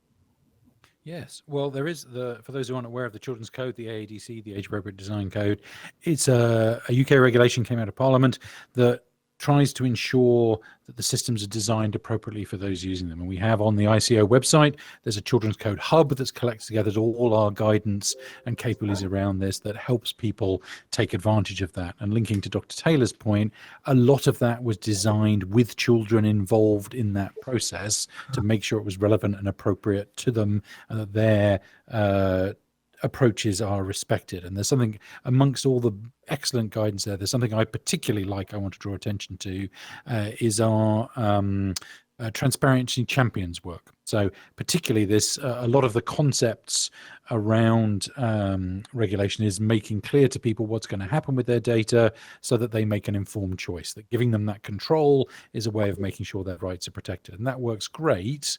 Yes, well, there is for those who aren't aware of the Children's Code, the AADC, the Age Appropriate Design Code. It's a UK regulation came out of Parliament that tries to ensure that the systems are designed appropriately for those using them. And we have on the ICO website, there's a Children's Code hub that's collected together all our guidance and capabilities around this that helps people take advantage of that. And linking to Dr. Taylor's point, a lot of that was designed with children involved in that process to make sure it was relevant and appropriate to them and that their approaches are respected. And there's something amongst all the excellent guidance there's something I particularly like I want to draw attention to is our transparency champions work. So particularly this a lot of the concepts around regulation is making clear to people what's going to happen with their data so that they make an informed choice, that giving them that control is a way of making sure their rights are protected. And that works great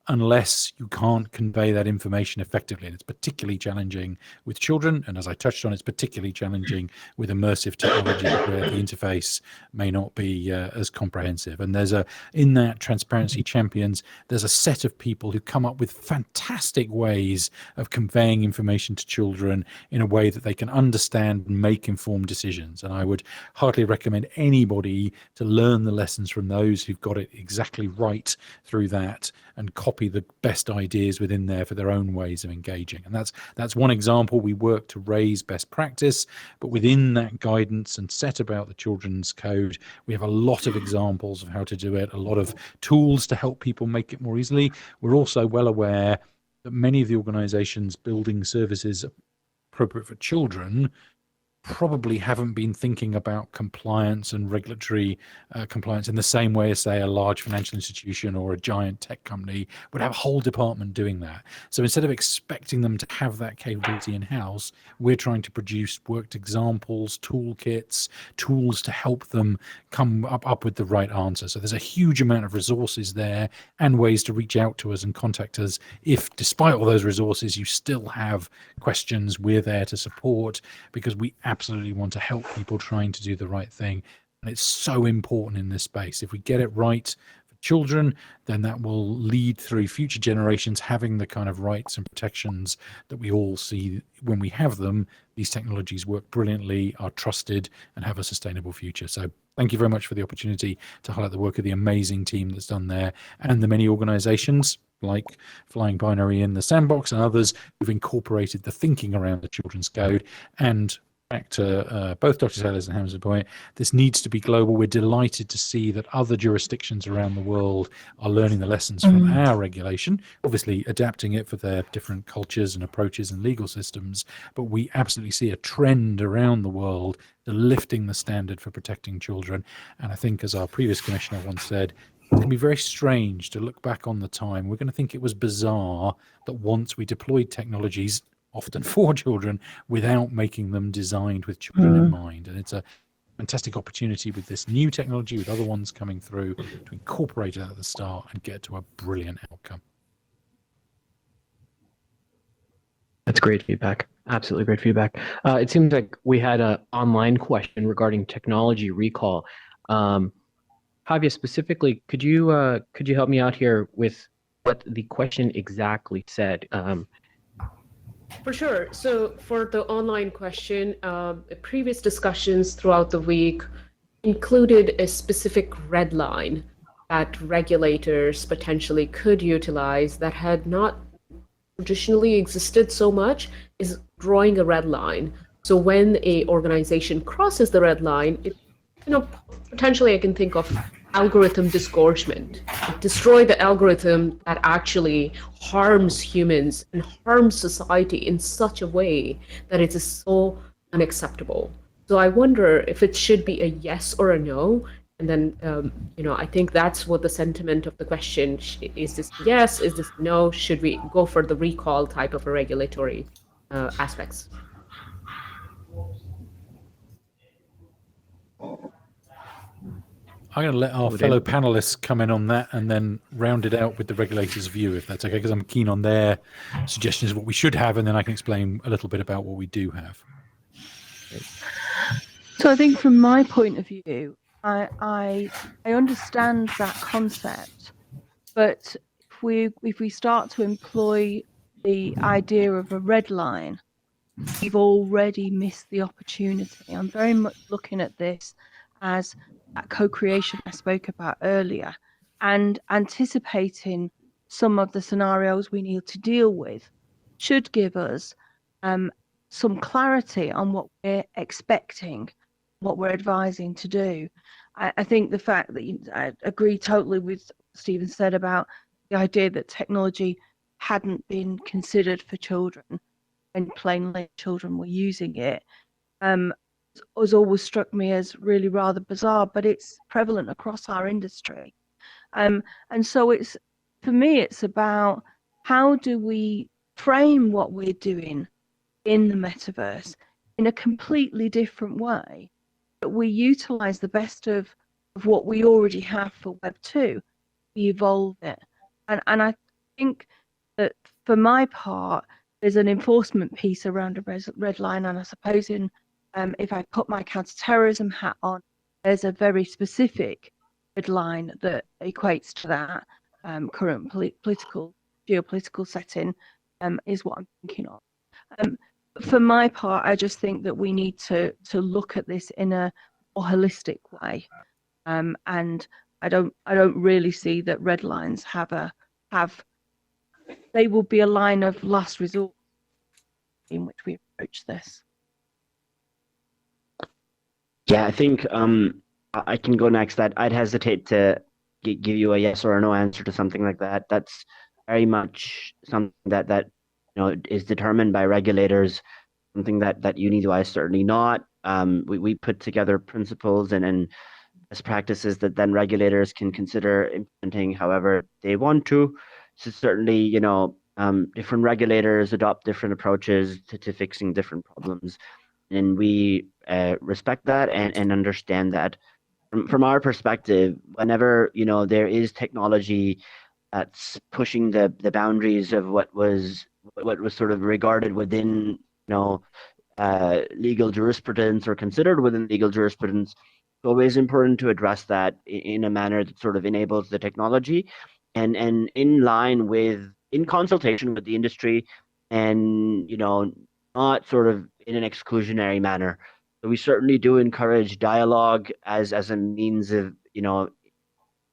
unless you can't convey that information effectively. And it's particularly challenging with children. And as I touched on, it's particularly challenging with immersive technology where the interface may not be as comprehensive. And there's in that Transparency Champions, there's a set of people who come up with fantastic ways of conveying information to children in a way that they can understand and make informed decisions. And I would heartily recommend anybody to learn the lessons from those who've got it exactly right through that and copy the best ideas within there for their own ways of engaging. And that's one example. We work to raise best practice, but within that guidance and set about the Children's Code, we have a lot of examples of how to do it, a lot of tools to help people make it more easily. We're also well aware that many of the organizations building services appropriate for children probably haven't been thinking about compliance and regulatory compliance in the same way as, say, a large financial institution or a giant tech company would have a whole department doing that. So instead of expecting them to have that capability in-house, we're trying to produce worked examples, toolkits, tools to help them come up with the right answer. So there's a huge amount of resources there and ways to reach out to us and contact us if, despite all those resources, you still have questions. We're there to support because we absolutely want to help people trying to do the right thing. And it's so important in this space. If we get it right for children, then that will lead through future generations having the kind of rights and protections that we all see when we have them. These technologies work brilliantly, are trusted, and have a sustainable future. So thank you very much for the opportunity to highlight the work of the amazing team that's done there and the many organizations like Flying Binary in the Sandbox and others who've incorporated the thinking around the Children's Code. And back to both Dr. Taylor's and Hamza's point, this needs to be global. We're delighted to see that other jurisdictions around the world are learning the lessons from our regulation, obviously adapting it for their different cultures and approaches and legal systems. But we absolutely see a trend around the world to lifting the standard for protecting children. And I think, as our previous commissioner once said, it's going to be very strange to look back on the time. We're going to think it was bizarre that once we deployed technologies often for children without making them designed with children in mind. And it's a fantastic opportunity with this new technology, with other ones coming through, to incorporate it at the start and get to a brilliant outcome. That's great feedback. Absolutely great feedback. It seems like we had an online question regarding technology recall. Javier, specifically, could you help me out here with what the question exactly said? For sure. So for the online question, previous discussions throughout the week included a specific red line that regulators potentially could utilize that had not traditionally existed so much, is drawing a red line. So when a organization crosses the red line, it, potentially I can think of algorithm disgorgement. Destroy the algorithm that actually harms humans and harms society in such a way that it is so unacceptable. So I wonder if it should be a yes or a no. And then, I think that's what the sentiment of the question is: this yes? Is this no? Should we go for the recall type of a regulatory aspects? I'm going to let our fellow panelists come in on that and then round it out with the regulators' view, if that's okay, because I'm keen on their suggestions of what we should have, and then I can explain a little bit about what we do have. So I think from my point of view, I understand that concept, but if we start to employ the idea of a red line, we've already missed the opportunity. I'm very much looking at this as that co-creation I spoke about earlier, and anticipating some of the scenarios we need to deal with should give us some clarity on what we're expecting, what we're advising to do. I think the fact that I agree totally with what Stephen said about the idea that technology hadn't been considered for children and plainly children were using it has always struck me as really rather bizarre, but it's prevalent across our industry. And so it's, for me, it's about how do we frame what we're doing in the metaverse in a completely different way, that we utilize the best of what we already have for Web 2, we evolve it. And I think that for my part, there's an enforcement piece around a red line, and I suppose if I put my counterterrorism hat on, there's a very specific red line that equates to that current geopolitical setting is what I'm thinking of. For my part, I just think that we need to look at this in a more holistic way, and I don't really see that red lines they will be a line of last resort in which we approach this. Yeah, I think I can go next. I'd hesitate to give you a yes or a no answer to something like that. That's very much something that is determined by regulators. Something that UniDevice certainly not. We put together principles and best practices that then regulators can consider implementing however they want to. So certainly, different regulators adopt different approaches to fixing different problems. And we respect that and understand that. From our perspective, whenever there is technology that's pushing the boundaries of what was sort of regarded within legal jurisprudence or considered within legal jurisprudence, it's always important to address that in a manner that sort of enables the technology and in consultation with the industry, and not sort of in an exclusionary manner. So we certainly do encourage dialogue as a means of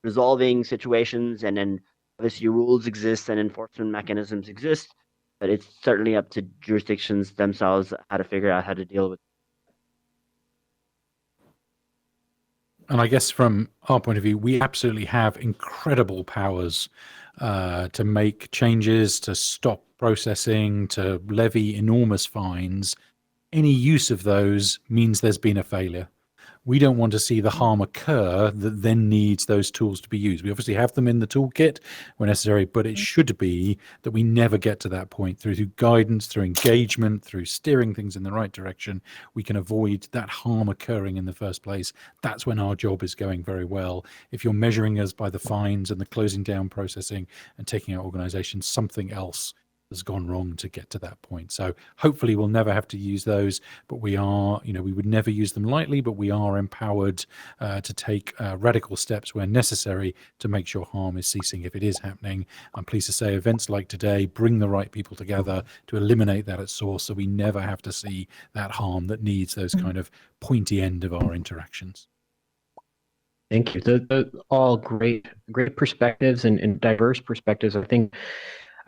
resolving situations, and then obviously rules exist and enforcement mechanisms exist, but it's certainly up to jurisdictions themselves how to figure out how to deal with it. And I guess from our point of view, we absolutely have incredible powers to make changes, to stop processing, to levy enormous fines. Any use of those means there's been a failure. We don't want to see the harm occur that then needs those tools to be used. We obviously have them in the toolkit when necessary, but it should be that we never get to that point. Through guidance, through engagement, through steering things in the right direction, we can avoid that harm occurring in the first place. That's when our job is going very well. If you're measuring us by the fines and the closing down processing and taking out organizations, something else has gone wrong to get to that point. So hopefully we'll never have to use those, but we are, we would never use them lightly, but we are empowered to take radical steps where necessary to make sure harm is ceasing if it is happening. I'm pleased to say events like today bring the right people together to eliminate that at source, so we never have to see that harm that needs those kind of pointy end of our interactions. Thank you. They're all great perspectives and diverse perspectives.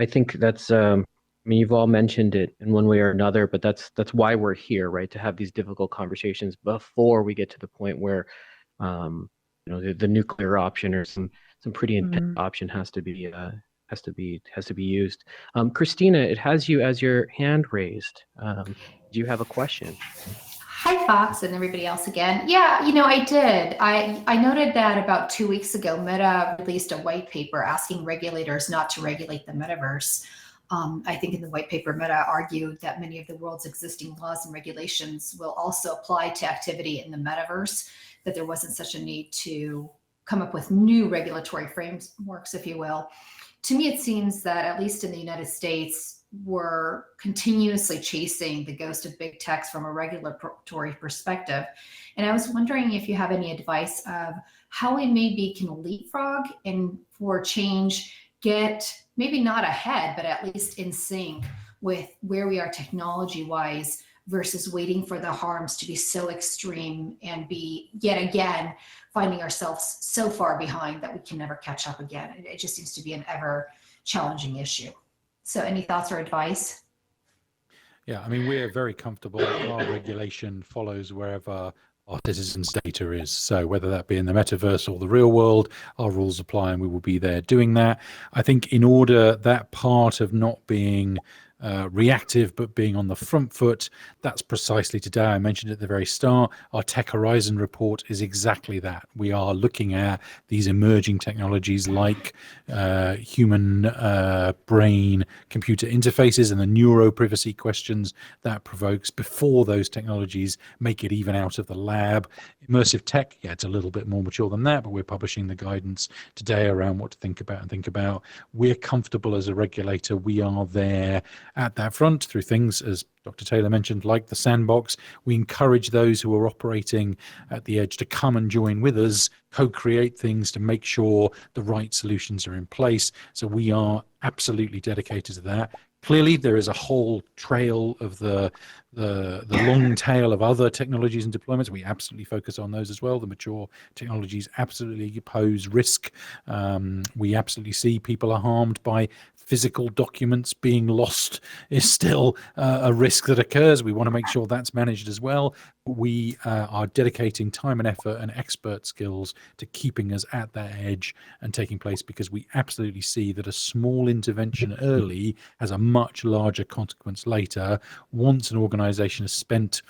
I think that's, you've all mentioned it in one way or another, but that's why we're here, right? To have these difficult conversations before we get to the point where, the nuclear option or some pretty intense option has to be used. Christina, it has you as your hand raised. Do you have a question? Hi, Fox, and everybody else again. Yeah, I did. I noted that about 2 weeks ago, Meta released a white paper asking regulators not to regulate the metaverse. I think in the white paper, Meta argued that many of the world's existing laws and regulations will also apply to activity in the metaverse, that there wasn't such a need to come up with new regulatory frameworks, if you will. To me, it seems that at least in the United States, we're continuously chasing the ghost of big techs from a regulatory perspective. And I was wondering if you have any advice of how we maybe can leapfrog and for change, get maybe not ahead, but at least in sync with where we are technology-wise versus waiting for the harms to be so extreme and be yet again finding ourselves so far behind that we can never catch up again. It just seems to be an ever challenging issue. So any thoughts or advice? Yeah, I mean, we're very comfortable. Our regulation follows wherever our citizens' data is. So whether that be in the metaverse or the real world, our rules apply and we will be there doing that. I think in order that part of not being reactive but being on the front foot, that's precisely today. I mentioned at the very start, our Tech Horizon report is exactly that. We are looking at these emerging technologies like human brain computer interfaces and the neuro privacy questions that provokes before those technologies make it even out of the lab. Immersive tech, yeah, it's a little bit more mature than that, but we're publishing the guidance today around what to think about. We're comfortable as a regulator. We are there at that front through things, as Dr. Taylor mentioned, like the sandbox. We encourage those who are operating at the edge to come and join with us, co-create things to make sure the right solutions are in place. So we are absolutely dedicated to that. Clearly, there is a whole trail of the long tail of other technologies and deployments. We absolutely focus on those as well. The mature technologies absolutely pose risk. We absolutely see people are harmed by physical documents being lost is still a risk that occurs. We want to make sure that's managed as well. We are dedicating time and effort and expert skills to keeping us at that edge and taking place, because we absolutely see that a small intervention early has a much larger consequence later. Once an organization has spent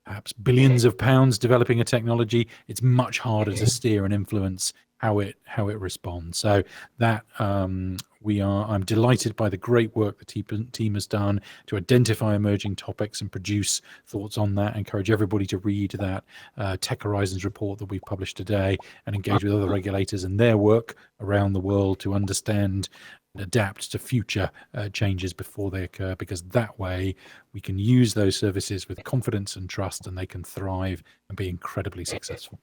perhaps billions of pounds developing a technology, it's much harder to steer and influence how it responds. So that I'm delighted by the great work the team has done to identify emerging topics and produce thoughts on that. I encourage everybody to read that Tech Horizons report that we've published today and engage with other regulators and their work around the world to understand and adapt to future changes before they occur, because that way we can use those services with confidence and trust, and they can thrive and be incredibly successful.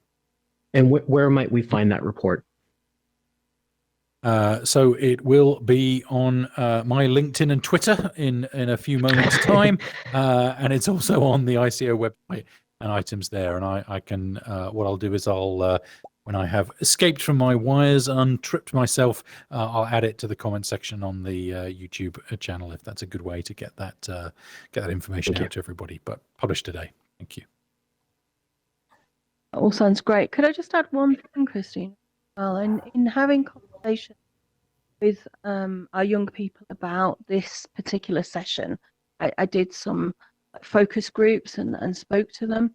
And where might we find that report? So it will be on my LinkedIn and Twitter in a few moments' time, and it's also on the ICO website and items there. And I can what I'll do is I'll when I have escaped from my wires and untripped myself, I'll add it to the comment section on the YouTube channel, if that's a good way to get that information out to everybody. But published today. Thank you. All sounds great. Could I just add one thing, Christine? Well, in having conversations with our young people about this particular session, I did some focus groups and spoke to them.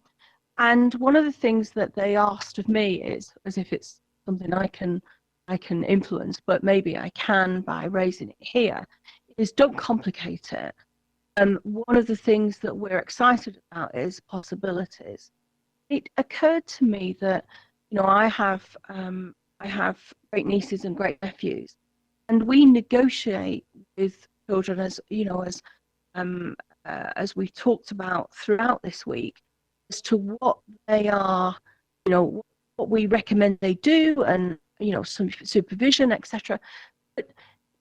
And one of the things that they asked of me is, as if it's something I can influence, but maybe I can by raising it here, is don't complicate it. One of the things that we're excited about is possibilities. It occurred to me that, I have great nieces and great nephews, and we negotiate with children as we talked about throughout this week, as to what they are, what we recommend they do, and some supervision, etc. But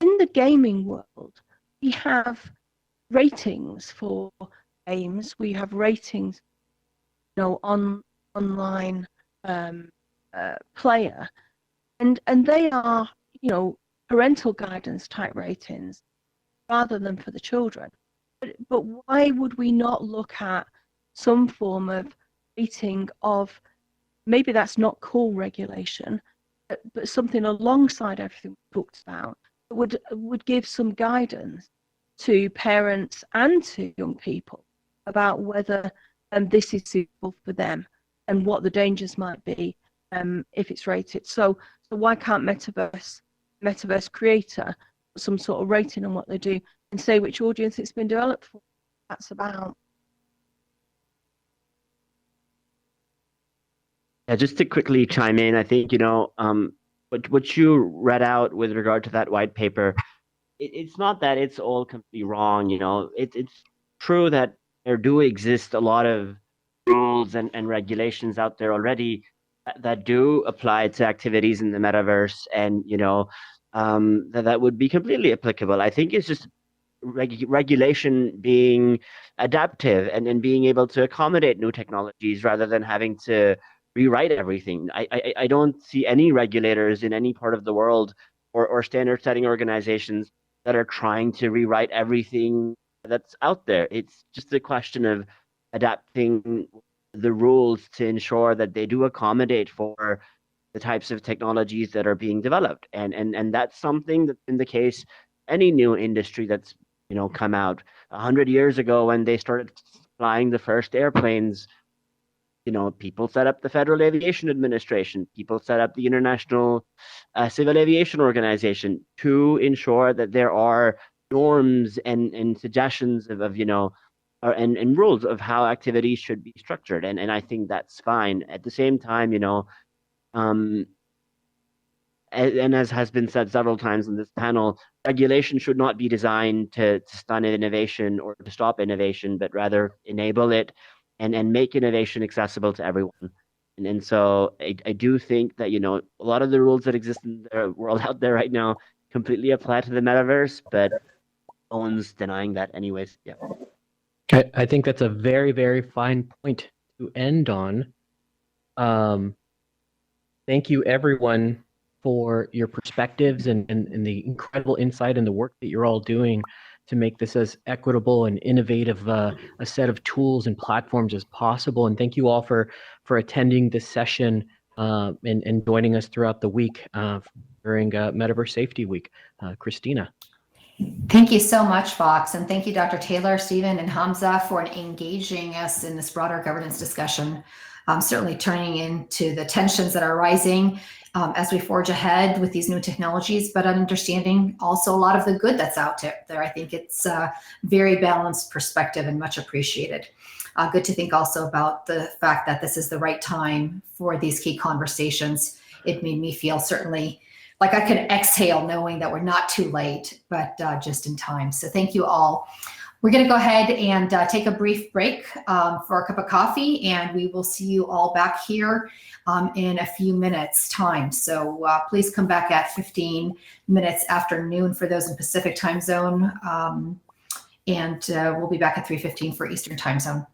in the gaming world, we have ratings for games. We have ratings, on online player, and they are parental guidance type ratings rather than for the children. But why would we not look at some form of rating of, maybe that's not called regulation, but something alongside everything we talked about that would give some guidance to parents and to young people about whether this is suitable for them and what the dangers might be if it's rated. So why can't Metaverse Creator put some sort of rating on what they do and say which audience it's been developed for? That's about. Yeah, just to quickly chime in, I think, what you read out with regard to that white paper, it's not that it's all completely wrong, it's true that there do exist a lot of rules and regulations out there already that do apply to activities in the metaverse, and that would be completely applicable. I think it's just regulation being adaptive and being able to accommodate new technologies rather than having to rewrite everything. I don't see any regulators in any part of the world or standard setting organizations that are trying to rewrite everything that's out there. It's just a question of adapting the rules to ensure that they do accommodate for the types of technologies that are being developed. And that's something that's been the case any new industry that's come out. 100 years ago, when they started flying the first airplanes, people set up the Federal Aviation Administration, people set up the International Civil Aviation Organization to ensure that there are norms and suggestions of and rules of how activities should be structured. And I think that's fine. At the same time, and as has been said several times in this panel, regulation should not be designed to stun innovation or to stop innovation, but rather enable it and make innovation accessible to everyone. And so I do think that, a lot of the rules that exist in the world out there right now completely apply to the metaverse, but no one's denying that anyways. Yeah. I think that's a very, very fine point to end on. Thank you, everyone, for your perspectives and the incredible insight and the work that you're all doing to make this as equitable and innovative a set of tools and platforms as possible. And thank you all for attending this session and joining us throughout the week during Metaverse Safety Week. Christina. Thank you so much, Fox. And thank you, Dr. Taylor, Stephen, and Hamza for engaging us in this broader governance discussion. Certainly turning into the tensions that are rising as we forge ahead with these new technologies, but understanding also a lot of the good that's out there. I think it's a very balanced perspective and much appreciated. Good to think also about the fact that this is the right time for these key conversations. It made me feel certainly like I could exhale knowing that we're not too late, but just in time. So thank you all. We're going to go ahead and take a brief break for a cup of coffee, and we will see you all back here in a few minutes time. So please come back at 15 minutes after noon for those in Pacific time zone. And we'll be back at 3:15 for Eastern time zone.